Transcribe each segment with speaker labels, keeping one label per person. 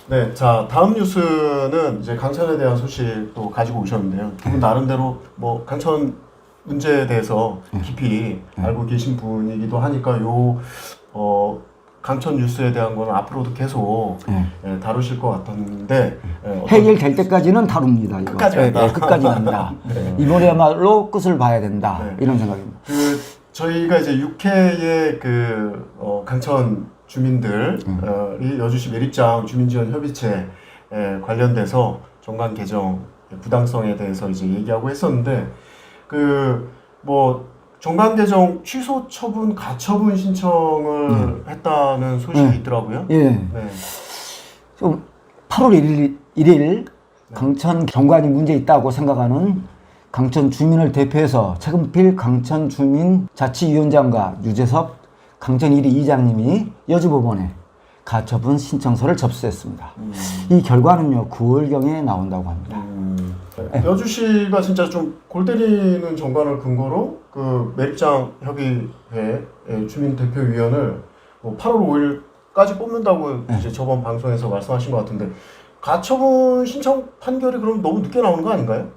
Speaker 1: 네, 자 다음 뉴스는 이제 강천에 대한 소식도 가지고 오셨는데요. 두 분 나름대로 뭐 강천 문제에 대해서 깊이 알고 계신 분이기도 하니까 강천 뉴스에 대한 거는 앞으로도 계속 다루실 것 같았는데
Speaker 2: 해결될 때까지는 다룹니다. 이거.
Speaker 1: 끝까지 간다.
Speaker 2: 끝까지 간다.
Speaker 1: 네.
Speaker 2: 이번에야말로 끝을 봐야 된다. 이런 생각입니다.
Speaker 1: 저희가 이제 6회의 강천 주민들이 여주시 매립장 주민지원 협의체에 관련돼서 정관 개정 부당성에 대해서 이제 얘기하고 했었는데 정관 개정 취소 처분 가처분 신청을 했다는 소식이 있더라고요.
Speaker 2: 예.
Speaker 1: 네.
Speaker 2: 좀 8월 1일 강천 정관이 문제 있다고 생각하는 강천 주민을 대표해서 최근필 강천 주민 자치위원장과 유재섭 강천 1위 이장님이 여주법원에 가처분 신청서를 접수했습니다. 이 결과는요 9월경에 나온다고 합니다.
Speaker 1: 여주시가 진짜 좀 골 때리는 정관을 근거로 그 매립장 협의회 주민 대표위원을 8월 5일까지 뽑는다고 이제 저번 방송에서 말씀하신 것 같은데 가처분 신청 판결이 그럼 너무 늦게 나오는 거 아닌가요?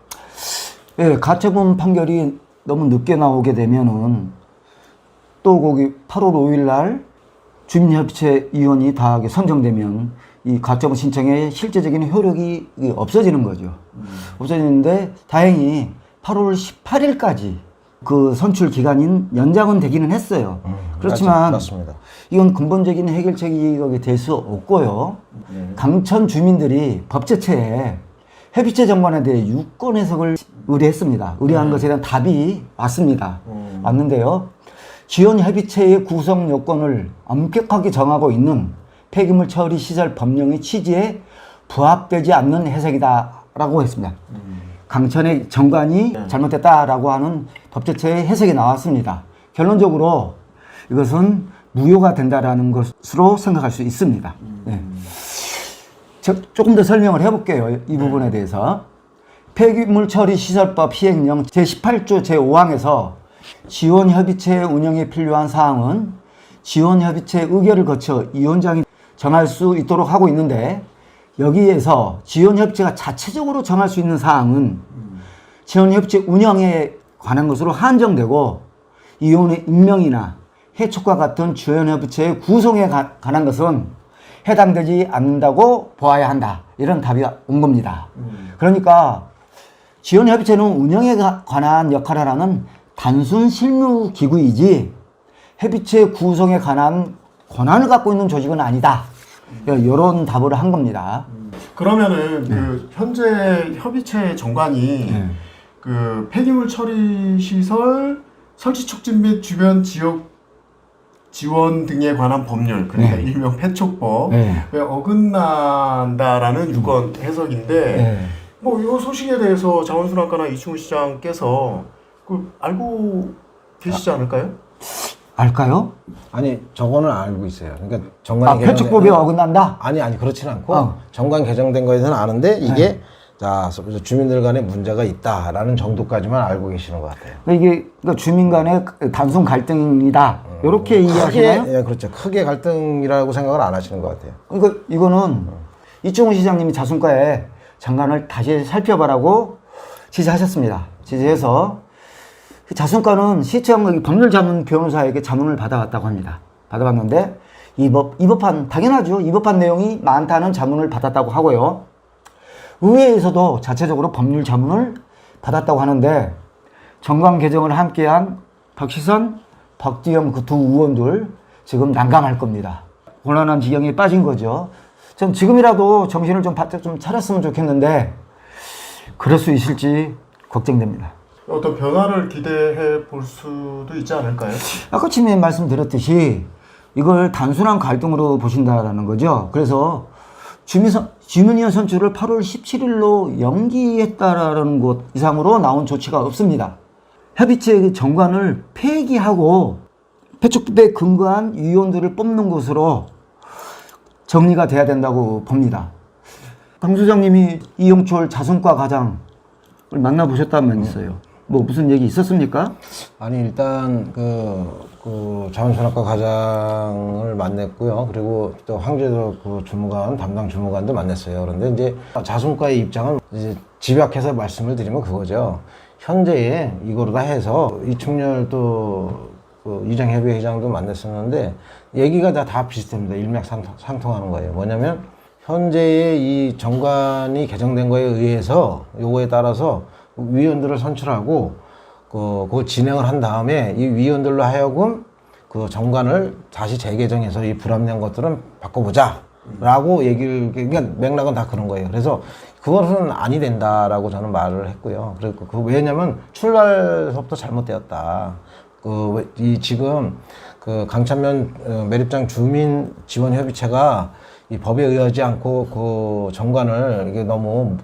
Speaker 2: 예, 가처분 판결이 너무 늦게 나오게 되면은 또 거기 8월 5일 날 주민협의체 위원이 다 선정되면 이 가처분 신청의 실제적인 효력이 없어지는 거죠. 없어지는데 다행히 8월 18일까지 그 선출 기간인 연장은 되기는 했어요. 그렇지만
Speaker 3: 맞습니다.
Speaker 2: 이건 근본적인 해결책이 될 수 없고요. 강천 주민들이 법제처에 협의체 정관에 대해 유권 해석을 의뢰했습니다. 의뢰한 것에 대한 답이 왔습니다. 왔는데요. 지원 협의체의 구성 요건을 엄격하게 정하고 있는 폐기물 처리 시설 법령의 취지에 부합되지 않는 해석이다라고 했습니다. 강천의 정관이 잘못됐다라고 하는 법제처의 해석이 나왔습니다. 결론적으로 이것은 무효가 된다라는 것으로 생각할 수 있습니다. 네. 조금 더 설명을 해볼게요. 이 부분에 대해서. 폐기물 처리 시설법 시행령 제18조 제5항에서 지원협의체 운영에 필요한 사항은 지원협의체 의결을 거쳐 위원장이 정할 수 있도록 하고 있는데 여기에서 지원협의체가 자체적으로 정할 수 있는 사항은 지원협의체 운영에 관한 것으로 한정되고 위원의 임명이나 해촉과 같은 지원협의체의 구성에 관한 것은 해당되지 않는다고 보아야 한다. 이런 답이 온 겁니다. 그러니까 지원협의체는 운영에 관한 역할을 하는 단순 실무 기구이지 협의체 구성에 관한 권한을 갖고 있는 조직은 아니다. 이런 답을 한 겁니다.
Speaker 1: 그러면은 현재 협의체 정관이 폐기물 처리 시설 설치 촉진 및 주변 지역 지원 등에 관한 법률, 그러니까 일명 폐촉법에 어긋난다라는 유권 해석인데 이 소식에 대해서 자원순환과나 이충우 시장께서 알고 계시지 않을까요?
Speaker 2: 알까요?
Speaker 3: 아니 저거는 알고 있어요. 그러니까 정관이
Speaker 2: 폐촉법에 어긋난다?
Speaker 3: 아니 그렇진 않고 정관 개정된 거에서는 아는데 이게 자 주민들 간에 문제가 있다라는 정도까지만 알고 계시는 것 같아요.
Speaker 2: 그러니까 주민 간의 단순 갈등이다. 이렇게 이해하시나요?
Speaker 3: 예, 그렇죠. 크게 갈등이라고 생각을 안 하시는 것 같아요.
Speaker 2: 그러니까 이거는 이충우 시장님이 자순과에 장관을 다시 살펴보라고 지시하셨습니다. 지시해서 자순과는 시청 법률 자문 변호사에게 자문을 받아왔다고 합니다. 받아봤는데 이 법안 당연하죠. 이 법안 내용이 많다는 자문을 받았다고 하고요. 의회에서도 자체적으로 법률 자문을 받았다고 하는데 정관 개정을 함께한 박시선, 박지영 그 두 의원들 지금 난감할 겁니다. 곤란한 지경에 빠진 거죠. 좀 지금이라도 정신을 좀 바짝 좀 차렸으면 좋겠는데 그럴 수 있을지 걱정됩니다.
Speaker 1: 어떤 변화를 기대해 볼 수도 있지 않을까요?
Speaker 2: 아까 처음에 말씀드렸듯이 이걸 단순한 갈등으로 보신다라는 거죠. 그래서 주민위원 선출을 8월 17일로 연기했다라는 것 이상으로 나온 조치가 없습니다. 협의체 정관을 폐기하고 폐촉법에 근거한 위원들을 뽑는 것으로 정리가 돼야 된다고 봅니다. 강 소장님이 이영철 자순과 과장을 만나보셨다면서요. 뭐 무슨 얘기 있었습니까?
Speaker 3: 아니 일단 그 자원순환과 과장을 만났고요. 그리고 또 황재도 그 주무관 담당 주무관도 만났어요. 그런데 이제 자순과의 입장은 이제 집약해서 말씀을 드리면 그거죠. 현재에 이거로 다 해서 이충렬 또그 이정협의 회장도 만났었는데 얘기가 다 비슷합니다. 일맥상통하는 거예요. 뭐냐면 현재의 이 정관이 개정된 거에 의해서 요거에 따라서 위원들을 선출하고 그 진행을 한 다음에 이 위원들로 하여금 그 정관을 다시 재개정해서 이 불합리한 것들은 바꿔보자 라고 얘기를, 그러니까 맥락은 다 그런 거예요. 그래서 그것은 아니 된다라고 저는 말을 했고요. 그리고 왜냐면 출발서부터 잘못되었다. 지금 그 강천면 매립장 주민 지원 협의체가 이 법에 의하지 않고 그 정관을 이게 너무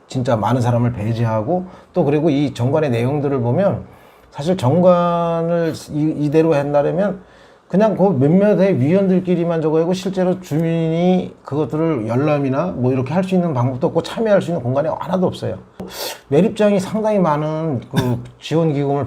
Speaker 3: 진짜 많은 사람을 배제하고 또 그리고 이 정관의 내용들을 보면 사실 정관을 이대로 한다면 그냥 그 몇몇의 위원들끼리만 적어야고 실제로 주민이 그것들을 열람이나 뭐 이렇게 할 수 있는 방법도 없고 참여할 수 있는 공간이 하나도 없어요. 매립장이 상당히 많은 그 지원 기금을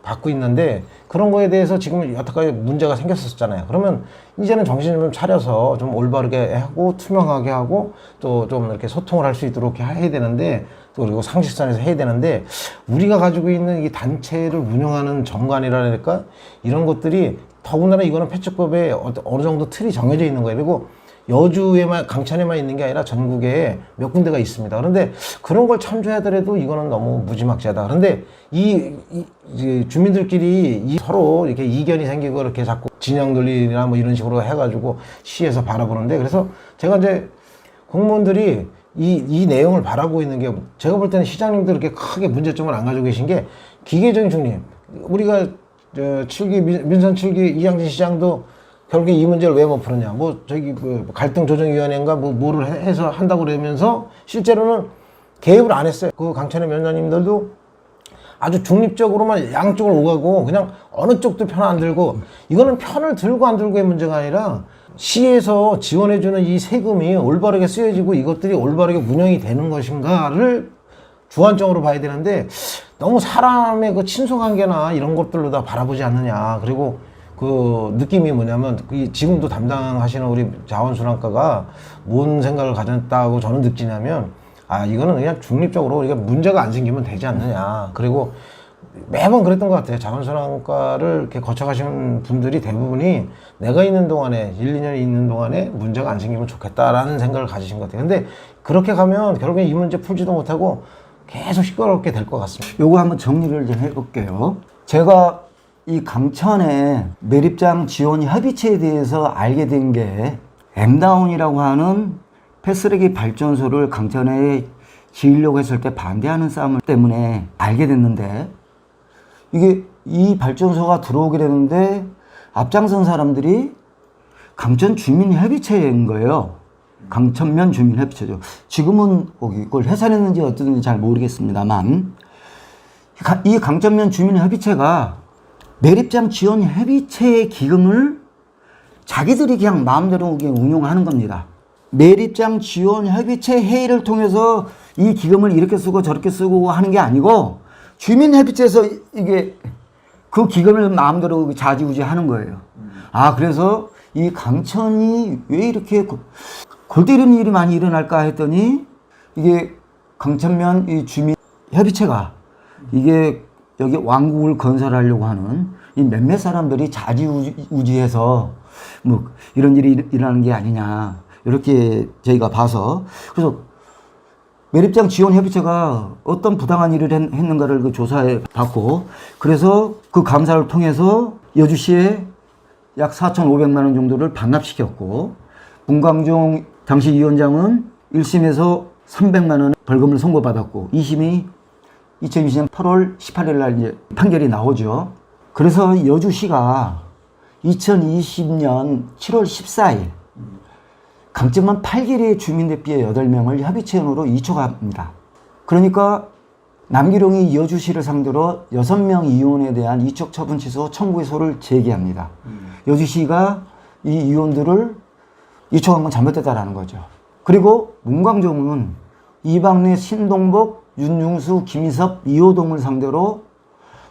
Speaker 3: 받고 있는데 그런 거에 대해서 지금 여태까지 문제가 생겼었잖아요. 그러면 이제는 정신을 좀 차려서 좀 올바르게 하고 투명하게 하고 또 좀 이렇게 소통을 할 수 있도록 해야 되는데 또 그리고 상식선에서 해야 되는데 우리가 가지고 있는 이 단체를 운영하는 정관이라니까 이런 것들이 더군다나 이거는 패축법에 어느 정도 틀이 정해져 있는 거예요. 그리고 여주에만, 강천에만 있는 게 아니라 전국에 몇 군데가 있습니다. 그런데 그런 걸 참조하더라도 이거는 너무 무지막지하다. 그런데 이 주민들끼리 서로 이렇게 이견이 생기고 이렇게 자꾸 진영 논리나 뭐 이런 식으로 해가지고 시에서 바라보는데 그래서 제가 이제 공무원들이 이 내용을 바라보고 있는 게 제가 볼 때는 시장님도 그렇게 크게 문제점을 안 가지고 계신 게 기계적인 중립. 우리가 민선 7기 이양진 시장도 결국에 이 문제를 왜 못 풀었냐. 갈등 조정위원회인가 뭐를 해서 한다고 그러면서 실제로는 개입을 안 했어요. 그 강천의 면장님들도 아주 중립적으로만 양쪽을 오가고 그냥 어느 쪽도 편 안 들고 이거는 편을 들고 안 들고의 문제가 아니라 시에서 지원해주는 이 세금이 올바르게 쓰여지고 이것들이 올바르게 운영이 되는 것인가를 주안점으로 봐야 되는데 너무 사람의 그 친소관계나 이런 것들로 다 바라보지 않느냐. 그리고 그 느낌이 뭐냐면 지금도 담당하시는 우리 자원순환과가 뭔 생각을 가졌다고 저는 느끼냐면 이거는 그냥 중립적으로 우리가 문제가 안 생기면 되지 않느냐. 그리고 매번 그랬던 것 같아요. 자원순환과를 이렇게 거쳐가시는 분들이 대부분이 내가 있는 동안에 1, 2년이 있는 동안에 문제가 안 생기면 좋겠다라는 생각을 가지신 것 같아요. 근데 그렇게 가면 결국에 이 문제 풀지도 못하고 계속 시끄럽게 될 것 같습니다.
Speaker 2: 요거 한번 정리를 좀 해볼게요. 제가 이 강천의 매립장 지원 협의체에 대해서 알게 된 게 M다운이라고 하는 폐쓰레기 발전소를 강천에 지으려고 했을 때 반대하는 싸움 때문에 알게 됐는데 이게 이 발전소가 들어오게 되는데 앞장선 사람들이 강천 주민협의체인 거예요. 강천면 주민협의체죠. 지금은 이걸 해산했는지 어쨌든지 잘 모르겠습니다만 이 강천면 주민협의체가 매립장 지원 협의체의 기금을 자기들이 그냥 마음대로 그냥 운용하는 겁니다. 매립장 지원 협의체 회의를 통해서 이 기금을 이렇게 쓰고 저렇게 쓰고 하는 게 아니고 주민협의체에서 이게 그 기금을 마음대로 좌지우지 하는 거예요. 그래서 이 강천이 왜 이렇게 골 때리는 일이 많이 일어날까 했더니 이게 강천면 이 주민협의체가 이게 여기 왕국을 건설하려고 하는 이 몇몇 사람들이 좌지우지해서 뭐 이런 일이 일어나는 게 아니냐 이렇게 저희가 봐서 그래서 매립장 지원협의체가 어떤 부당한 일을 했는가를 그 조사해 봤고 그래서 그 감사를 통해서 여주시에 약 4,500만 원 정도를 반납시켰고 문광종 당시 위원장은 1심에서 300만 원 벌금을 선고받았고 2심이 2020년 8월 18일 날 이제 판결이 나오죠. 그래서 여주시가 2020년 7월 14일 강천만 8개리의 주민대표 8명을 협의체원으로 이촉합니다. 그러니까 남기룡이 여주시를 상대로 6명 이혼에 대한 이촉 처분 취소 청구소를 제기합니다. 여주시가 이 이혼들을 이촉한 건 잘못됐다라는 거죠. 그리고 문광종은 이방래 신동복 윤중수, 김희섭, 이호동을 상대로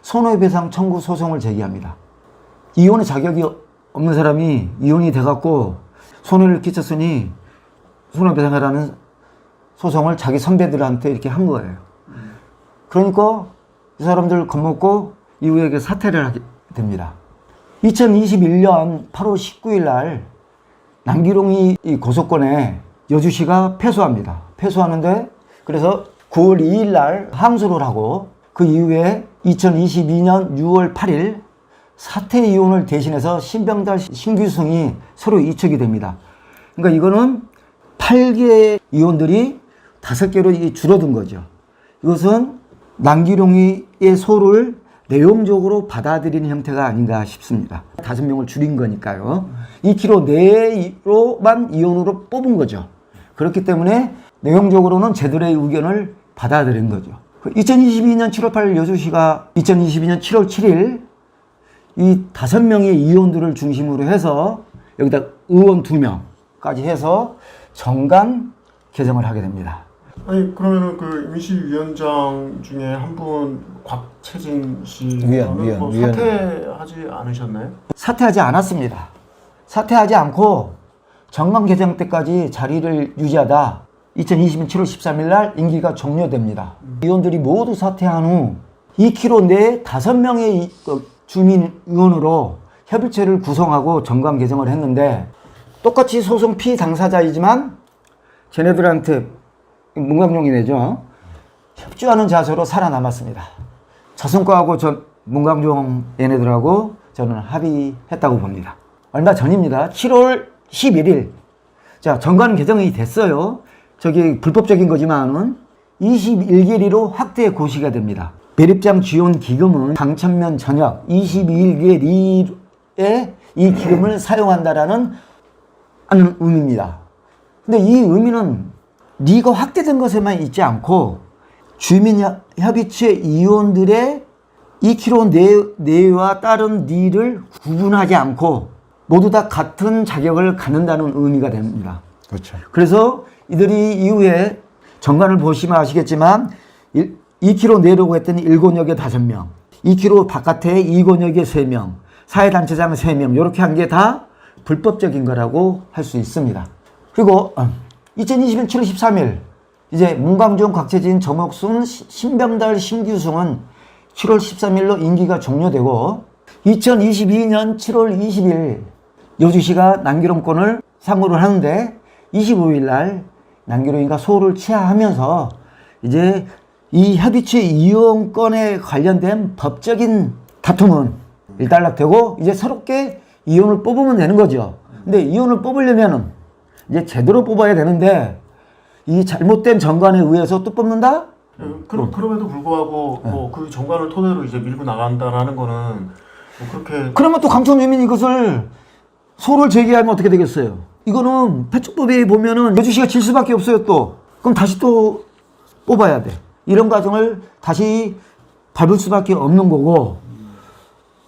Speaker 2: 손해배상 청구 소송을 제기합니다. 이혼의 자격이 없는 사람이 이혼이 돼갖고 손해를 끼쳤으니 손해배상이라는 소송을 자기 선배들한테 이렇게 한 거예요. 그러니까 이 사람들 겁먹고 이후에 사퇴를 하게 됩니다. 2021년 8월 19일 날 남기룡이 이 고소권에 여주시가 패소합니다. 패소하는데 그래서 9월 2일 날 항소를 하고 그 이후에 2022년 6월 8일 사퇴 이혼을 대신해서 신병달, 신규승이 서로 이축이 됩니다. 그러니까 이거는 8개의 이혼들이 5개로 줄어든 거죠. 이것은 남기룡의 소를 내용적으로 받아들이는 형태가 아닌가 싶습니다. 5명을 줄인 거니까요. 2km 내로만 이혼으로 뽑은 거죠. 그렇기 때문에 내용적으로는 제들의 의견을 받아들인 거죠. 2022년 7월 8일 여주시가 2022년 7월 7일 이 5명의 이혼들을 중심으로 해서 여기다 의원 2명까지 해서 정관 개정을 하게 됩니다.
Speaker 1: 아니 그러면은 그 임시위원장 중에 한 분 곽채진 씨는 뭐 사퇴하지 않으셨나요?
Speaker 2: 사퇴하지 않았습니다. 사퇴하지 않고 정관 개정 때까지 자리를 유지하다 2020년 7월 13일 날 임기가 종료됩니다. 의원들이 모두 사퇴한 후 2km 내에 5명의 주민 의원으로 협의체를 구성하고 정관 개정을 했는데 똑같이 소송 피당사자이지만 쟤네들한테 문광룡이 내죠. 협조하는 자세로 살아남았습니다. 자성과하고 문광룡 얘네들하고 저는 합의했다고 봅니다. 얼마 전입니다. 7월 11일. 자, 정관 개정이 됐어요. 저기 불법적인 거지만은 21개리로 확대 고시가 됩니다. 매립장 지원 기금은 당천면 전역 22개 리에 이 기금을 사용한다라는 의미입니다. 근데 이 의미는 리가 확대된 것에만 있지 않고 주민협의체 이원들의 2km 내와 다른 리를 구분하지 않고 모두 다 같은 자격을 갖는다는 의미가 됩니다.
Speaker 3: 그렇죠.
Speaker 2: 그래서 이들이 이후에 정관을 보시면 아시겠지만 2km 내려고 했더니 1권역에 5명, 2km 바깥에 2권역에 3명, 사회단체장 3명 이렇게 한 게 다 불법적인 거라고 할 수 있습니다. 그리고 2020년 7월 13일 이제 문광종, 곽채진, 정옥순, 신병달, 신규승은 7월 13일로 임기가 종료되고 2022년 7월 20일 여주시가 남기룡권을 상고를 하는데 25일 날 남기룡이가 소를 취하하면서 이제 이 협의체 이혼권에 관련된 법적인 다툼은 일단락되고 이제 새롭게 이혼을 뽑으면 되는 거죠. 근데 이혼을 뽑으려면은 이제 제대로 뽑아야 되는데 이 잘못된 정관에 의해서 또 뽑는다?
Speaker 1: 그럼에도 불구하고 뭐 그 정관을 토대로 이제 밀고 나간다라는 거는 뭐 그렇게
Speaker 2: 그러면 또 강촌 주민이 이것을 소를 제기하면 어떻게 되겠어요? 이거는 패축법에 보면은 여주시가 질 수밖에 없어요 또. 그럼 다시 또 뽑아야 돼. 이런 과정을 다시 밟을 수밖에 없는 거고.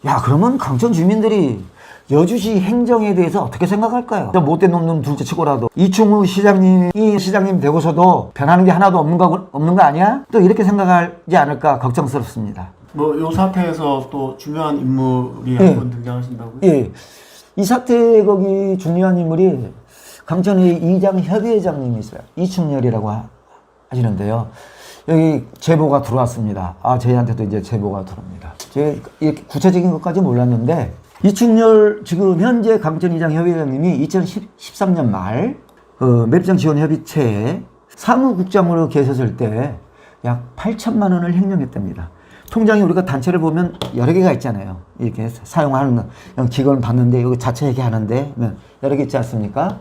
Speaker 2: 야 그러면 강촌 주민들이 여주시 행정에 대해서 어떻게 생각할까요? 못된 놈은 둘째 치고라도 이충우 시장님이 시장님 되고서도 변하는 게 하나도 없는 거 아니야? 또 이렇게 생각하지 않을까 걱정스럽습니다.
Speaker 1: 뭐 요 사태에서 또 중요한 인물이 한 분 등장하신다고요?
Speaker 2: 예. 이 사태에 거기 중요한 인물이 강천의 이장 협의회장님이 있어요. 이충렬이라고 하시는데요. 여기 제보가 들어왔습니다. 저희한테도 이제 제보가 들어옵니다. 제가 이렇게 구체적인 것까지 몰랐는데 이충렬 지금 현재 강천이장 협의회장님이 2013년 말 매립장 지원 협의체에 사무국장으로 계셨을 때 약 8천만 원을 횡령했답니다. 통장에 우리가 단체를 보면 여러 개가 있잖아요. 이렇게 사용하는 기금을 받는데 여기 자체 얘기하는데 여러 개 있지 않습니까?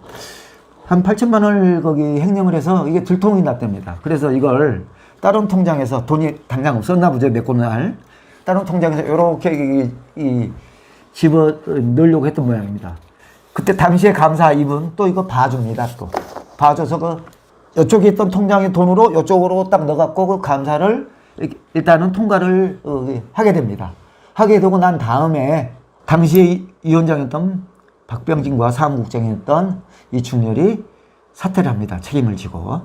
Speaker 2: 한 8천만 원을 거기 횡령을 해서 이게 들통이 났답니다. 그래서 이걸 다른 통장에서 돈이 당장 없었나 보죠. 메꿔 날 다른 통장에서 이렇게 집어 넣으려고 했던 모양입니다. 그때 당시에 감사 이분 또 이거 봐줍니다. 또 봐줘서 이쪽에 있던 통장의 돈으로 이쪽으로 딱 넣어갖고 그 감사를 일단은 통과를 하게 됩니다. 하게 되고 난 다음에 당시에 위원장이었던 박병진과 사무국장이었던 이충렬이 사퇴를 합니다. 책임을 지고.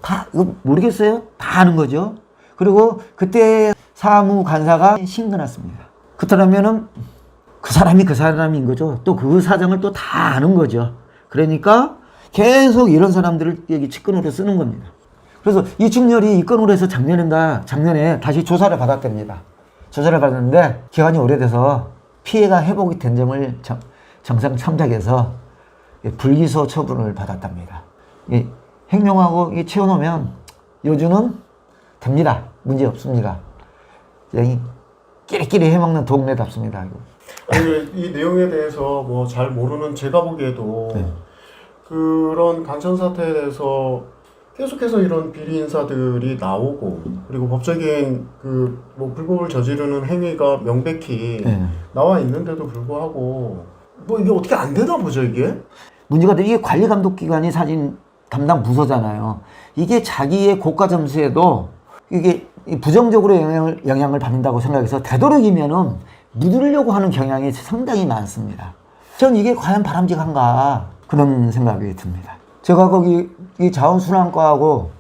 Speaker 2: 다 이거 모르겠어요? 다 아는 거죠. 그리고 그때 사무관사가 신겨났습니다. 그렇다면은 그 사람이 그 사람인 거죠. 또 그 사정을 또 다 아는 거죠. 그러니까 계속 이런 사람들을 여기 측근으로 쓰는 겁니다. 그래서 이충렬이 이 건으로 해서 작년에 다시 조사를 받았답니다. 조사를 받았는데 기간이 오래돼서 피해가 회복이 된 점을 정상 참작해서 불기소 처분을 받았답니다. 행령하고 채워놓으면 요즘은 됩니다. 문제 없습니다. 그냥 끼리끼리 해먹는 동네답습니다.
Speaker 1: 아니, 이 내용에 대해서 뭐 잘 모르는 제가 보기에도 그런 강천 사태에 대해서 계속해서 이런 비리 인사들이 나오고 그리고 법적인 뭐 불법을 저지르는 행위가 명백히 나와 있는데도 불구하고 뭐 이게 어떻게 안 되나 보죠 이게?
Speaker 2: 문제가 이게 관리감독기관이 사진 담당 부서잖아요. 이게 자기의 고가 점수에도 이게 부정적으로 영향을 받는다고 생각해서 되도록이면은 묻으려고 하는 경향이 상당히 많습니다. 전 이게 과연 바람직한가 그런 생각이 듭니다. 제가 거기 이 자원순환과하고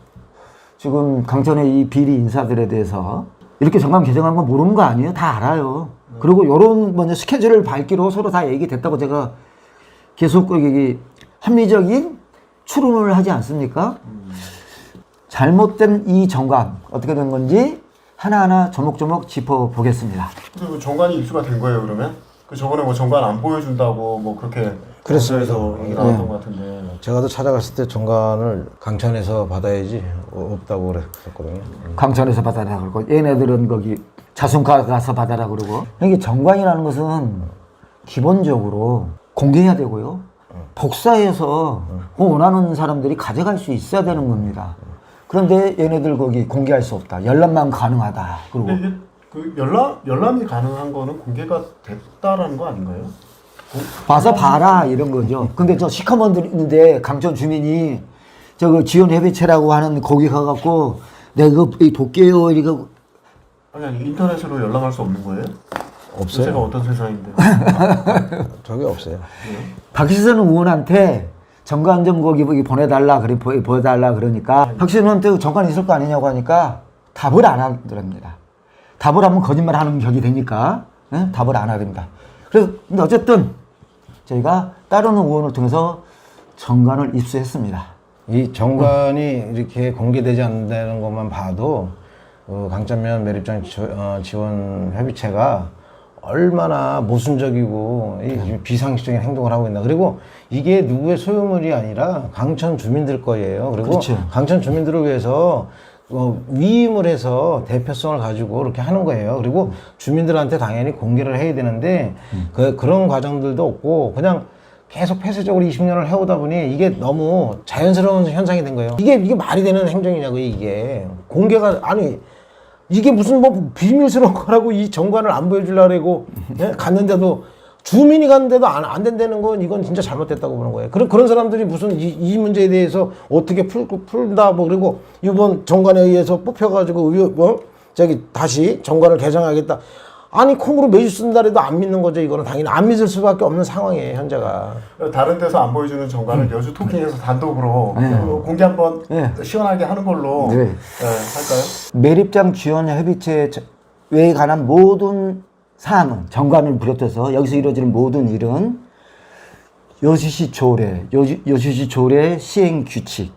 Speaker 2: 지금 강천의 이 비리 인사들에 대해서 이렇게 정관 개정한 거 모르는 거 아니에요? 다 알아요. 그리고 요런 먼저 스케줄을 밟기로 서로 다 얘기됐다고 제가 계속 거기 합리적인 추론을 하지 않습니까? 잘못된 이 정관 어떻게 된 건지 하나하나 조목조목 짚어보겠습니다.
Speaker 1: 그리고 정관이 입수가 된 거예요 그러면? 그 저번에 뭐 정관 안 보여준다고 뭐 그렇게
Speaker 3: 그랬어요.
Speaker 1: 얘기 나왔던 것 같은데.
Speaker 3: 제가 또 찾아갔을 때 정관을 강천에서 받아야지 없다고 그랬거든요.
Speaker 2: 강천에서 받아라 그러고 얘네들은 거기 자순가 가서 받아라 그러고 이게 정관이라는 것은 기본적으로 공개해야 되고요. 복사해서 원하는 사람들이 가져갈 수 있어야 되는 겁니다. 그런데 얘네들 거기 공개할 수 없다. 열람만 가능하다. 그리고
Speaker 1: 근데 이게 그 열람이 가능한 거는 공개가 됐다라는 거 아닌가요?
Speaker 2: 와서 봐라 이런 거죠. 근데 저 시커먼들인데 강천 주민이 저거 지원협의체라고 하는 거기 가갖고 내가 이거 볼게요 이거
Speaker 1: 아니 인터넷으로 열람할 수 없는 거예요?
Speaker 3: 없어요.
Speaker 1: 제가 어떤 세상인데?
Speaker 3: 저게 없어요.
Speaker 2: 박시선 의원한테 정관 좀 거기 보내달라 그래 보여달라 그러니까 박시선한테 정관 있을 거 아니냐고 하니까 답을 안 하더랍니다. 답을 하면 거짓말하는 격이 되니까 답을 안 하랍니다. 그래서 근데 어쨌든 저희가 따르는 의원을 통해서 정관을 입수했습니다.
Speaker 3: 이 정관이 이렇게 공개되지 않는다는 것만 봐도 강천면 매립장 지원 협의체가 얼마나 모순적이고 비상식적인 행동을 하고 있나. 그리고 이게 누구의 소유물이 아니라 강천 주민들 거예요. 그리고
Speaker 2: 그렇죠.
Speaker 3: 강천 주민들을 위해서 위임을 해서 대표성을 가지고 그렇게 하는 거예요. 그리고 주민들한테 당연히 공개를 해야 되는데 그런 과정들도 없고 그냥 계속 폐쇄적으로 20년을 해오다 보니 이게 너무 자연스러운 현상이 된 거예요. 이게 말이 되는 행정이냐고요, 이게. 공개가, 아니, 이게 무슨 뭐 비밀스러운 거라고 이 정관을 안 보여주려고 갔는데도 주민이 갔는데도 안 된다는 건 이건 진짜 잘못됐다고 보는 거예요. 그런 사람들이 무슨 이 문제에 대해서 어떻게 풀다 뭐 그리고 이번 정관에 의해서 뽑혀가지고 다시 정관을 개정하겠다. 아니 콩으로 매주 쓴다 해도 안 믿는 거죠. 이거는 당연히 안 믿을 수밖에 없는 상황이에요 현재가.
Speaker 1: 다른 데서 안 보여주는 정관을 여주 토킹에서 단독으로 공개 한번 시원하게 하는 걸로 할까요?
Speaker 2: 매립장 지원 협의체에 관한 모든 사항은 정관을 비롯해서 여기서 이루어지는 모든 일은 여주시 조례 시행 규칙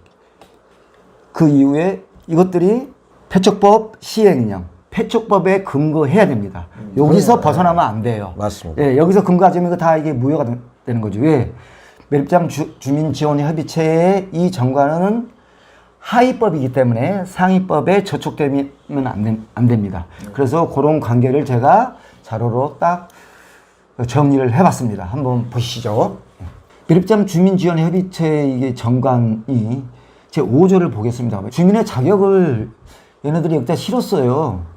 Speaker 2: 그 이후에 이것들이 폐촉법 시행령 폐촉법에 근거해야 됩니다. 여기서 벗어나면 안 돼요.
Speaker 3: 맞습니다.
Speaker 2: 예, 여기서 근거하지 않으면 다 이게 무효가 되는 거죠. 왜? 매립장 주민 지원 협의체의 이 정관은 하위법이기 때문에 상위법에 저촉되면 안 됩니다. 그래서 그런 관계를 제가 자료로 딱 정리를 해봤습니다. 한번 보시죠. 매립장 주민 지원 협의체 이게 정관이 제 5조를 보겠습니다. 주민의 자격을 얘네들이 여기다 실었어요.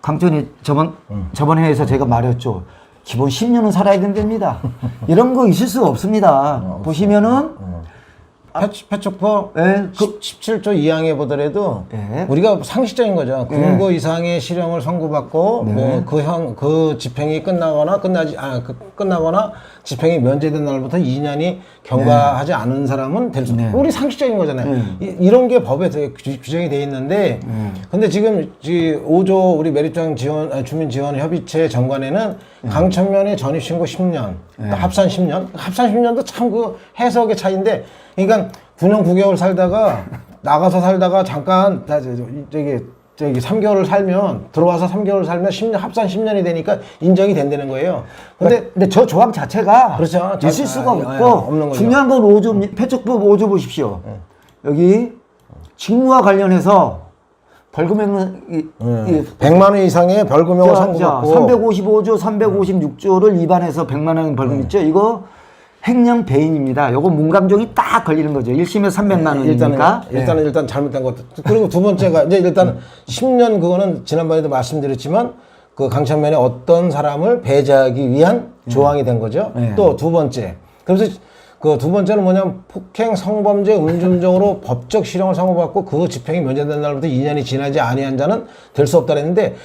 Speaker 2: 강천이 저번 회에서 제가 말했죠. 기본 10년은 살아야 된답니다. 이런 거 있을 수가 없습니다. 보시면은
Speaker 3: 패촉법
Speaker 2: 예,
Speaker 3: 17조 2항에 보더라도
Speaker 2: 예.
Speaker 3: 우리가 상식적인 거죠. 금고 이상의 실형을 선고받고 뭐 그 집행이 끝나거나 집행이 면제된 날부터 2년이 경과하지 않은 사람은 될 수. 우리 상식적인 거잖아요. 이런 게 법에 규정이 돼 있는데 근데 지금 5조 우리 매립장 지원 주민 지원 협의체 정관에는 강천면에 전입신고 10년, 또 합산 10년, 합산 10년도 참 그 해석의 차이인데, 그러니까 9년 9개월 살다가 나가서 살다가 잠깐 저기 3개월을 살면 들어와서 3개월 살면 10년 합산 10년이 되니까 인정이 된다는 거예요.
Speaker 2: 근데 저 조항 자체가
Speaker 3: 그렇죠.
Speaker 2: 있을 수가 없고
Speaker 3: 없는 거죠.
Speaker 2: 중요한 건 5조 패촉법 5조 보십시오. 여기 직무와 관련해서 벌금액은
Speaker 3: 100만 원 이상의 벌금형을 선고받고
Speaker 2: 355조 356조를 위반해서 100만 원 벌금 있죠. 이거 횡령 배인입니다. 요거 문감정이 딱 걸리는 거죠. 1심에 300만 원이니까.
Speaker 3: 일단 잘못된 것. 그리고 두 번째가 이제 일단 10년 그거는 지난번에도 말씀드렸지만 그 강천면에 어떤 사람을 배제하기 위한 조항이 된 거죠. 또 두 번째. 그래서 그 두 번째는 뭐냐면 폭행 성범죄 음주운전으로 법적 실형을 선고받고 그 집행이 면제된 날부터 2년이 지나지 아니한 자는 될 수 없다 그랬는데,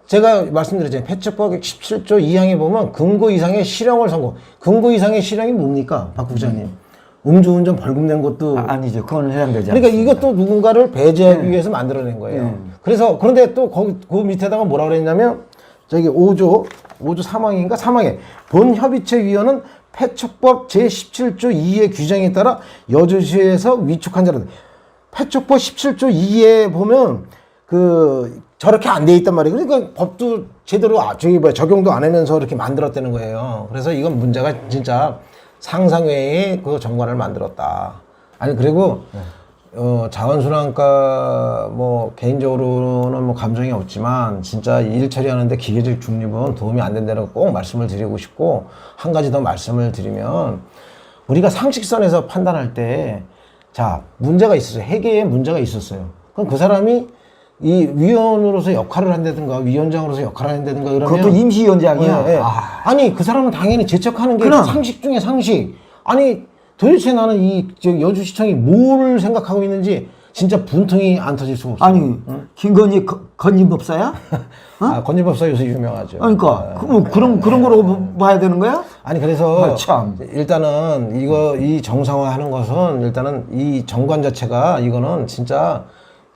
Speaker 3: 제가 말씀드렸잖아요. 패촉법 17조 2항에 보면 금고 이상의 실형을 선고. 금고 이상의 실형이 뭡니까, 박 부장님? 음주운전 벌금 낸 것도
Speaker 2: 아니죠. 그건 해당되지
Speaker 3: 그러니까
Speaker 2: 않습니다.
Speaker 3: 이것도 누군가를 배제하기 위해서 만들어낸 거예요. 그래서 그런데 또 그 밑에다가 뭐라 그랬냐면 저기 5조 3항인가 3항에 본 협의체 위원은 패촉법 제17조 2의 규정에 따라 여주시에서 위촉한 자는, 패촉법 17조 2에 보면 저렇게 안 돼 있단 말이에요. 그러니까 법도 제대로 적용도 안 하면서 이렇게 만들었다는 거예요. 그래서 이건 문제가 진짜 상상외의 그 정관을 만들었다. 아니 그리고 자원순환과 뭐 개인적으로는 뭐 감정이 없지만 진짜 일 처리하는데 기계적 중립은 도움이 안 된다는 거 꼭 말씀을 드리고 싶고, 한 가지 더 말씀을 드리면 우리가 상식선에서 판단할 때 문제가 있었어요. 회계에 문제가 있었어요. 그럼 그 사람이 이 위원으로서 역할을 한다든가 위원장으로서 역할을 한다든가 그러면
Speaker 2: 그것도 임시위원장이야.
Speaker 3: 예. 아니 그 사람은 당연히 제척하는 게 상식 중에 상식. 아니 도대체 나는 여주시청이 뭘 생각하고 있는지 진짜 분통이 안 터질 수가 없어요.
Speaker 2: 아니 김건희 건진법사야?
Speaker 3: 건진법사 요새 유명하죠.
Speaker 2: 그러니까 그런 거로 봐야 되는 거야?
Speaker 3: 아니 그래서
Speaker 2: 참.
Speaker 3: 일단은 이 정상화하는 것은 일단은 이 정관 자체가 이거는 진짜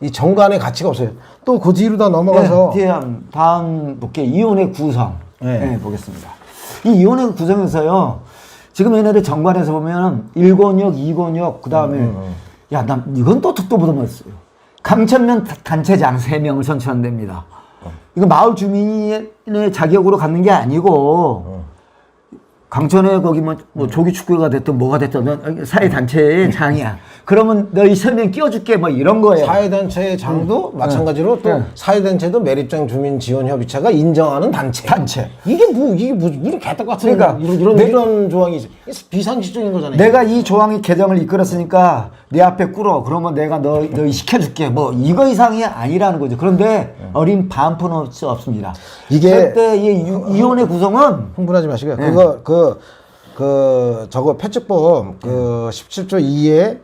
Speaker 3: 이 정관의 가치가 없어요. 또 그 뒤로 다 넘어가서
Speaker 2: 다음 볼게 이혼의 구성 보겠습니다. 이 이혼의 구성에서요. 지금 옛날에 정관에서 보면 1권역, 2권역 그다음에 난 이건 또 듣도 보도 못했어요. 강천면 단체장 3명을 선출한답니다. 이거 마을 주민의 자격으로 갖는 게 아니고 강천에 거기 뭐 조기축구가 됐든 뭐가 됐든 사회단체의 장이야. 그러면 너희 설명 끼워줄게 뭐 이런 거예요.
Speaker 3: 사회단체의 장도 마찬가지로 또 사회단체도 매립장 주민지원협의체가 인정하는 단체. 이게 무슨 개떡 같은
Speaker 2: 그러니까
Speaker 3: 이런 조항이 있어. 비상식적인 거잖아요.
Speaker 2: 내가 이 조항의 개정을 이끌었으니까 내 앞에 꿇어. 그러면 내가 너희 시켜줄게. 뭐 이거 이상이 아니라는 거죠. 그런데 어린 반푼 없습니다.
Speaker 3: 이게
Speaker 2: 절대 이혼의 구성은
Speaker 3: 흥분하지 마시고요. 저거 패촉법 17조 2에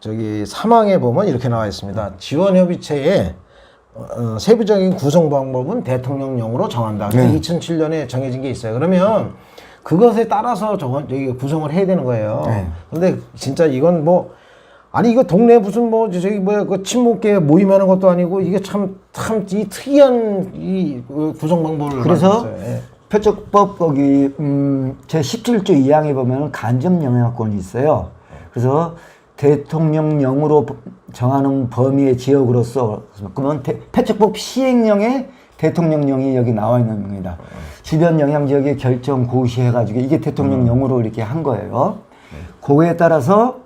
Speaker 3: 저기 3항에 보면 이렇게 나와 있습니다. 지원협의체의 세부적인 구성 방법은 대통령령으로 정한다. 2007년에 정해진 게 있어요. 그러면 그것에 따라서 구성을 해야 되는 거예요. 근데 진짜 이건 이거 동네 무슨 그 친목계 모임하는 것도 아니고 이게 참 이 특이한 구성 방법을
Speaker 2: 그래서
Speaker 3: 만들었어요.
Speaker 2: 표적법 거기 제 17조 2항에 보면 간접 영향권이 있어요. 그래서 대통령령으로 정하는 범위의 지역으로서 그러면 패촉법 시행령에 대통령령이 여기 나와 있는 겁니다. 주변 영향 지역의 결정 고시해가지고 이게 대통령령으로 이렇게 한 거예요. 그거에 따라서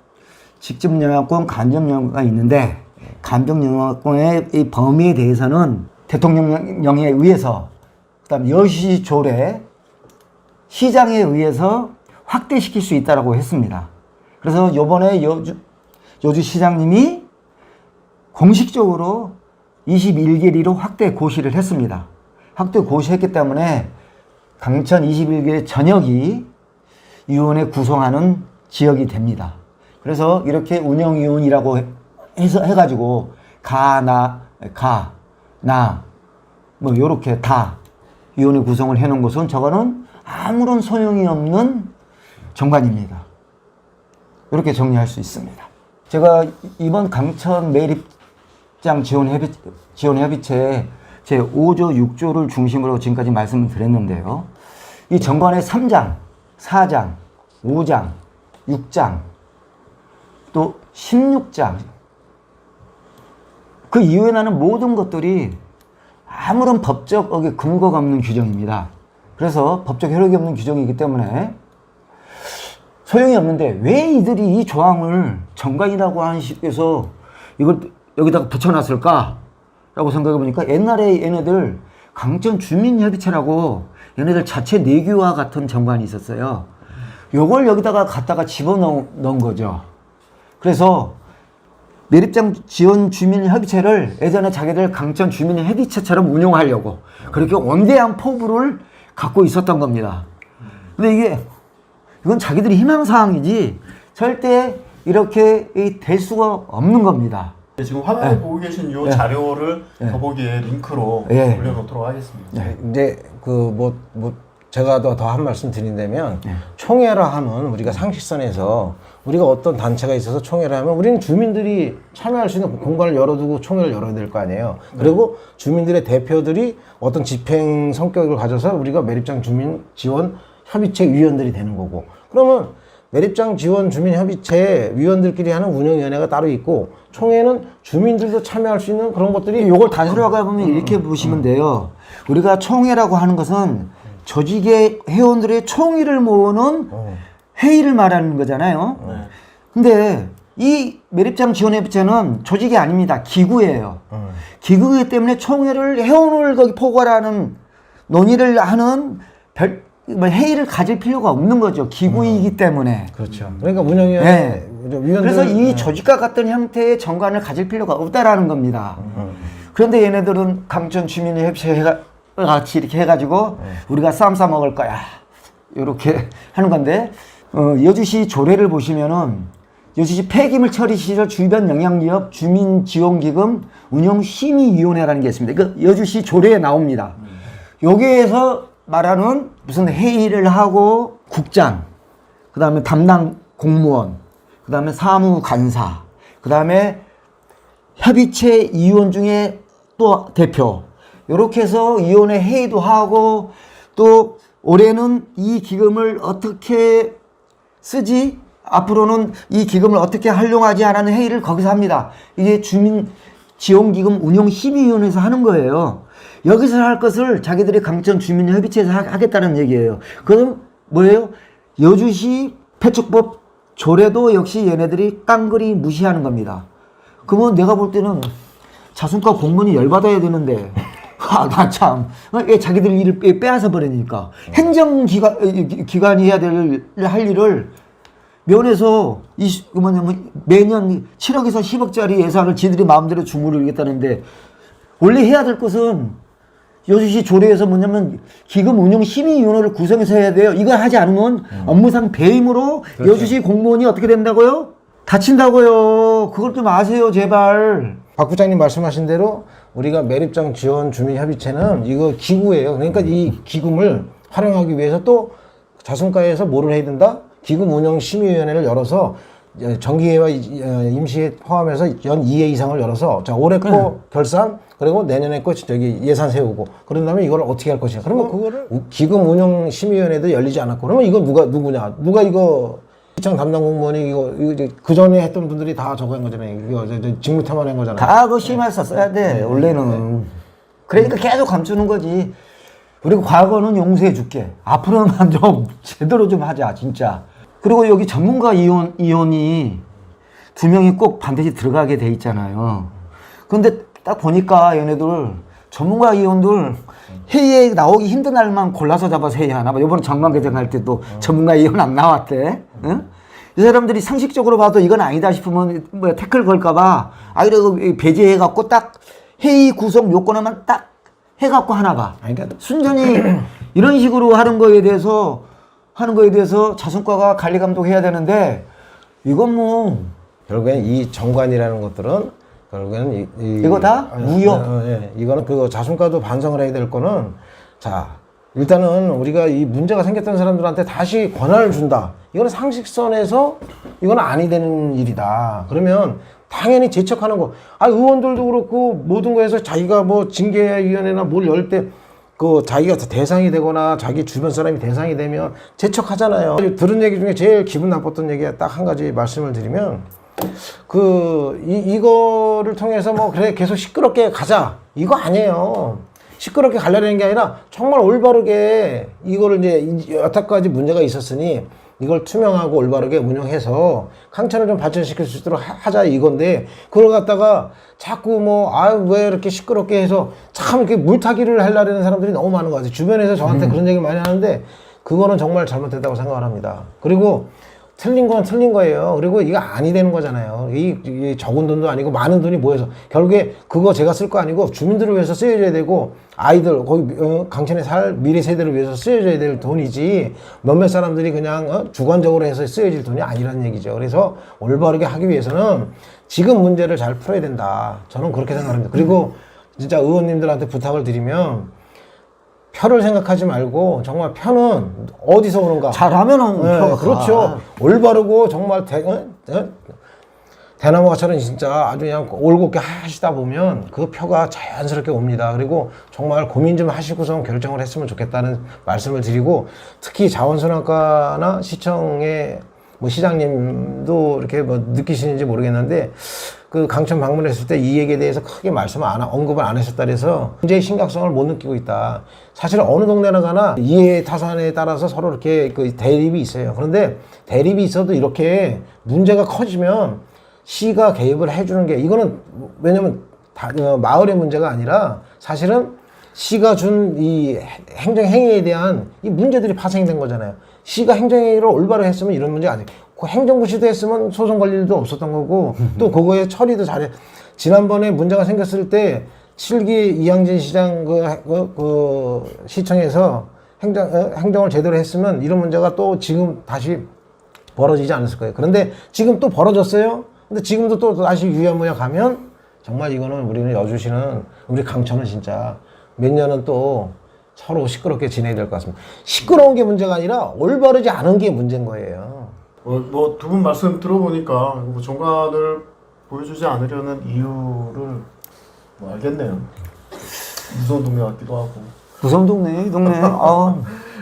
Speaker 2: 직접 영향권, 간접 영향권가 있는데 간접 영향권의 이 범위에 대해서는 대통령령에 의해서 그다음 여시 조례 시장에 의해서 확대시킬 수 있다라고 했습니다. 그래서 요번에 여주시장님이 공식적으로 21개리로 확대 고시를 했습니다. 확대 고시했기 때문에 강천 21개 전역이 유원에 구성하는 지역이 됩니다. 그래서 이렇게 운영위원이라고 해가지고 뭐 요렇게 다 위원회 구성을 해놓은 것은 저거는 아무런 소용이 없는 정관입니다. 이렇게 정리할 수 있습니다. 제가 이번 강천 매립장 지원협의체 제 5조, 6조를 중심으로 지금까지 말씀을 드렸는데요. 이 정관의 3장, 4장, 5장, 6장, 또 16장, 그 이후에 나는 모든 것들이 아무런 법적 근거가 없는 규정입니다. 그래서 법적 효력이 없는 규정이기 때문에 소용이 없는데 왜 이들이 이 조항을 정관이라고 하는 식에서 이걸 여기다가 붙여놨을까? 라고 생각해 보니까 옛날에 얘네들 강천 주민협의체라고 얘네들 자체 내규와 같은 정관이 있었어요. 요걸 여기다가 갖다가 집어넣은 거죠. 그래서 매립장 지원 주민협의체를 예전에 자기들 강천 주민협의체처럼 운영하려고 그렇게 원대한 포부를 갖고 있었던 겁니다. 근데 이건 자기들이 희망사항이지 절대 이렇게 될 수가 없는 겁니다.
Speaker 1: 지금 화면에 보고 계신 이 자료를 더보기에 링크로 올려놓도록 하겠습니다.
Speaker 3: 근데 제가 더 한 말씀 드린다면 총회라 하면 우리가 상식선에서 우리가 어떤 단체가 있어서 총회를 하면 우리는 주민들이 참여할 수 있는 공간을 열어두고 총회를 열어야 될 거 아니에요. 그리고 주민들의 대표들이 어떤 집행 성격을 가져서 우리가 매립장 주민 지원 협의체 위원들이 되는 거고, 그러면 매립장 지원 주민협의체 위원들끼리 하는 운영위원회가 따로 있고 총회는 주민들도 참여할 수 있는 그런 것들이
Speaker 2: 요걸 단순하게 보면 이렇게 보시면 돼요. 우리가 총회라고 하는 것은 조직의 회원들의 총의를 모으는 회의를 말하는 거잖아요. 근데 이 매립장 지원협의체는 조직이 아닙니다. 기구예요. 기구이기 때문에 총회를 회원을 거기 포괄하는 논의를 하는 회의를 가질 필요가 없는 거죠. 기구이기 때문에.
Speaker 3: 그렇죠. 그러니까 운영위원회 위원들,
Speaker 2: 그래서 이 조직과 같은 형태의 정관을 가질 필요가 없다라는 겁니다. 그런데 얘네들은 강천 주민협의체 같이 이렇게 해가지고 우리가 쌈 싸 먹을 거야 이렇게 하는 건데, 여주시 조례를 보시면은 여주시 폐기물 처리 시설 주변 영향지역 주민지원기금 운영심의위원회라는 게 있습니다. 그 여주시 조례에 나옵니다. 여기에서 말하는 무슨 회의를 하고 국장, 그 다음에 담당 공무원, 그 다음에 사무간사, 그 다음에 협의체 위원 중에 또 대표, 이렇게 해서 위원회 회의도 하고, 또 올해는 이 기금을 어떻게 쓰지? 앞으로는 이 기금을 어떻게 활용하지? 하는 회의를 거기서 합니다. 이게 주민지원기금 운영심의위원회에서 하는 거예요. 여기서 할 것을 자기들이 강천 주민협의체에서 하겠다는 얘기예요. 그럼 뭐예요? 여주시 폐축법 조례도 역시 얘네들이 깡그리 무시하는 겁니다. 그러면 내가 볼 때는 자순과 공무원이 열받아야 되는데, 나 참, 왜 자기들 일을 빼앗아 버리니까. 행정기관이 해야 할 일을 면에서 매년 7억에서 10억짜리 예산을 지들이 마음대로 주무르겠다는데, 원래 해야 될 것은 여주시 조례에서 뭐냐면 기금 운영 심의위원회를 구성해서 해야 돼요. 이걸 하지 않으면 업무상 배임으로 그렇죠. 여주시 공무원이 어떻게 된다고요? 다친다고요. 그걸 좀 아세요, 제발.
Speaker 3: 박 부장님 말씀하신 대로 우리가 매립장 지원 주민협의체는 이거 기구예요. 그러니까 이 기금을 활용하기 위해서 또 자순과에서 뭐를 해야 된다? 기금 운영 심의위원회를 열어서 정기회와 임시회 포함해서 연 2회 이상을 열어서 자 올해 거 결산, 그리고 내년에 거 저기 예산 세우고, 그런 다음에 이걸 어떻게 할 것이냐. 그러면 그거를 기금 운영 심의위원회도 열리지 않았고, 그러면 이거 누구냐? 누가 이거 시청 담당 공무원이 이거 그 전에 했던 분들이 다 저거 한 거잖아요. 이거 직무 탐험한 거잖아요.
Speaker 2: 다 그 심해서 써야 돼. 원래는. 그러니까 계속 감추는 거지. 그리고 과거는 용서해 줄게. 앞으로는 좀 제대로 좀 하자, 진짜. 그리고 여기 전문가 위원이 2명이 꼭 반드시 들어가게 돼 있잖아요. 근데 딱 보니까 얘네들 전문가 위원들 회의에 나오기 힘든 날만 골라서 잡아서 회의하나 봐. 이번에 정관 개정할 때도 전문가 위원 안 나왔대. 응? 이 사람들이 상식적으로 봐도 이건 아니다 싶으면 뭐 태클 걸까봐 아이를 배제해갖고 딱 회의 구성 요건에만 딱 해갖고 하나 봐. 그러니까 순전히 이런 식으로 하는 거에 대해서 자순과가 관리 감독해야 되는데 이건 뭐
Speaker 3: 결국엔 이 정관이라는 것들은 결국에는
Speaker 2: 이거 다 무효.
Speaker 3: 예, 이거는 그 자sun과도 반성을 해야 될 거는 자 일단은 우리가 이 문제가 생겼던 사람들한테 다시 권한을 준다. 이거는 상식선에서 이건 아니 되는 일이다. 그러면 당연히 제척하는 거. 아 의원들도 그렇고 모든 거에서 자기가 뭐 징계위원회나 뭘 열 때 그 자기가 대상이 되거나 자기 주변 사람이 대상이 되면 제척하잖아요. 들은 얘기 중에 제일 기분 나빴던 얘기가 딱 한 가지 말씀을 드리면 이거를 통해서 뭐 그래 계속 시끄럽게 가자 이거 아니에요. 시끄럽게 가려는 게 아니라 정말 올바르게 이거를 이제 여태까지 문제가 있었으니 이걸 투명하고 올바르게 운영해서 강천을 좀 발전시킬 수 있도록 하자 이건데 그걸 갖다가 자꾸 뭐 왜 이렇게 시끄럽게 해서 참 이렇게 물타기를 하려는 사람들이 너무 많은 것 같아요. 주변에서 저한테 그런 얘기를 많이 하는데 그거는 정말 잘못됐다고 생각을 합니다. 그리고 틀린 건 틀린 거예요. 그리고 이거 아니 되는 거잖아요. 이 적은 돈도 아니고 많은 돈이 모여서 결국에 그거 제가 쓸 거 아니고 주민들을 위해서 쓰여줘야 되고 아이들 거기 강천에 살 미래 세대를 위해서 쓰여줘야 될 돈이지 몇몇 사람들이 그냥 주관적으로 해서 쓰여질 돈이 아니라는 얘기죠. 그래서 올바르게 하기 위해서는 지금 문제를 잘 풀어야 된다. 저는 그렇게 생각합니다. 그리고 진짜 의원님들한테 부탁을 드리면 표를 생각하지 말고 정말 표는 어디서 오는가?
Speaker 2: 잘하면은 표가
Speaker 3: 그렇죠. 올바르고 정말 대나무가처럼 진짜 아주 그냥 올곧게 하시다 보면 그 표가 자연스럽게 옵니다. 그리고 정말 고민 좀 하시고서 결정을 했으면 좋겠다는 말씀을 드리고 특히 자원순환과나 시청의 뭐 시장님도 이렇게 뭐 느끼시는지 모르겠는데 그 강천 방문했을 때 이 얘기에 대해서 크게 언급을 안 하셨다 그래서 문제의 심각성을 못 느끼고 있다. 사실 어느 동네나 가나 이해 타산에 따라서 서로 이렇게 그 대립이 있어요. 그런데 대립이 있어도 이렇게 문제가 커지면 시가 개입을 해주는 게 이거는 왜냐면 마을의 문제가 아니라 사실은 시가 준 이 행정행위에 대한 이 문제들이 파생이 된 거잖아요. 시가 행정행위를 올바로 했으면 이런 문제가 아니에요. 그 행정부시도 했으면 소송 걸릴 일도 없었던 거고 또 그거에 처리도 잘해. 지난번에 문제가 생겼을 때 7기 이양진 시장 그 시청에서 행정을 제대로 했으면 이런 문제가 또 지금 다시 벌어지지 않았을 거예요. 그런데 지금 또 벌어졌어요. 근데 지금도 또 다시 유야무야 가면 정말 이거는 우리는 여주시는 우리 강천은 진짜 몇 년은 또 서로 시끄럽게 지내야 될 것 같습니다. 시끄러운 게 문제가 아니라 올바르지 않은 게 문제인 거예요.
Speaker 1: 뭐 두 분 말씀 들어보니까 뭐 정관을 보여주지 않으려는 이유를 뭐 알겠네요. 무서운 동네 같기도 하고.
Speaker 2: 무서운 동네 이 동네.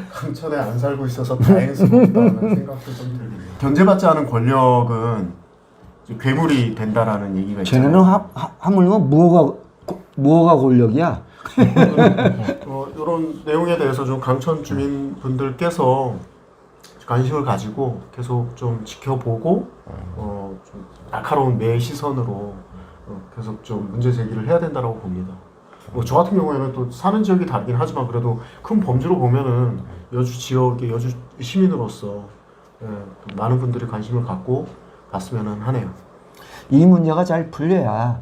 Speaker 1: 강천에 안 살고 있어서 다행스럽다는 생각도 좀 들리네요. 견제받지 않은 권력은 이제 괴물이 된다라는 얘기가 있잖아요.
Speaker 2: 쟤네는 하물며 무허가 권력이야.
Speaker 1: 이런 내용에 대해서 좀 강천 주민분들께서 관심을 가지고 계속 좀 지켜보고 좀 날카로운 매 시선으로 계속 좀 문제 제기를 해야 된다고 봅니다. 뭐 저 같은 경우에는 또 사는 지역이 다르긴 하지만 그래도 큰 범주로 보면은 여주 지역의 여주 시민으로서 많은 분들이 관심을 갖고 갔으면 하네요.
Speaker 2: 이 문제가 잘 풀려야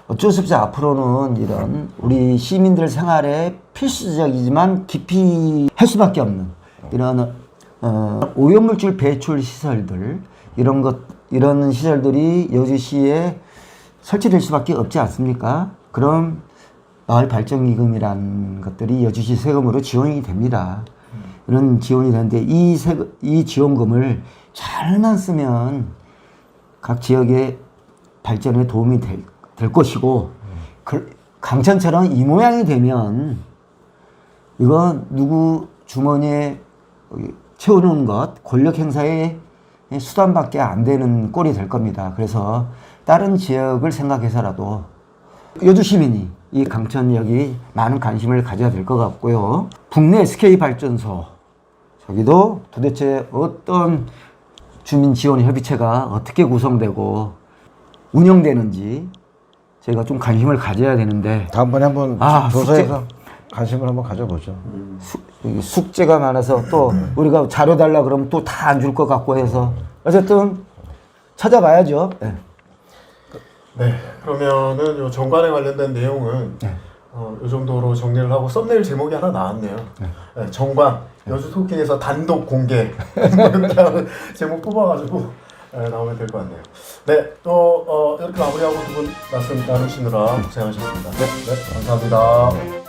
Speaker 2: 어쩔 수 없이 앞으로는 이런 우리 시민들 생활에 필수적이지만 깊이 할 수밖에 없는 이런 오염물질 배출 시설들 이런 시설들이 여주시에 설치될 수밖에 없지 않습니까? 그럼 마을 발전기금이라는 것들이 여주시 세금으로 지원이 됩니다. 이런 지원이 되는데 이 지원금을 잘만 쓰면 각 지역의 발전에 도움이 될 것이고 강천처럼 이 모양이 되면 이건 누구 주머니에 채우는 것, 권력 행사의 수단밖에 안 되는 꼴이 될 겁니다. 그래서 다른 지역을 생각해서라도 여주 시민이 이 강천역이 많은 관심을 가져야 될 것 같고요. 국내 SK 발전소 저기도 도대체 어떤 주민 지원 협의체가 어떻게 구성되고 운영되는지 저희가 좀 관심을 가져야 되는데
Speaker 3: 다음번에 한번 조사해서 관심을 한번 가져보죠.
Speaker 2: 숙제가 많아서 또 우리가 자료 달라 그러면 또 다 안 줄 것 같고 해서 어쨌든 찾아봐야죠.
Speaker 1: 네, 그러면은 요 정관에 관련된 내용은 이 정도로 정리를 하고 썸네일 제목이 하나 나왔네요. 네, 정관 여주 토킹에서 단독 공개 이렇게 하는 제목 뽑아가지고 나오면 될 것 같네요. 네, 또 이렇게 마무리하고 두 분 말씀 나누시느라 고생하셨습니다. 네, 감사합니다.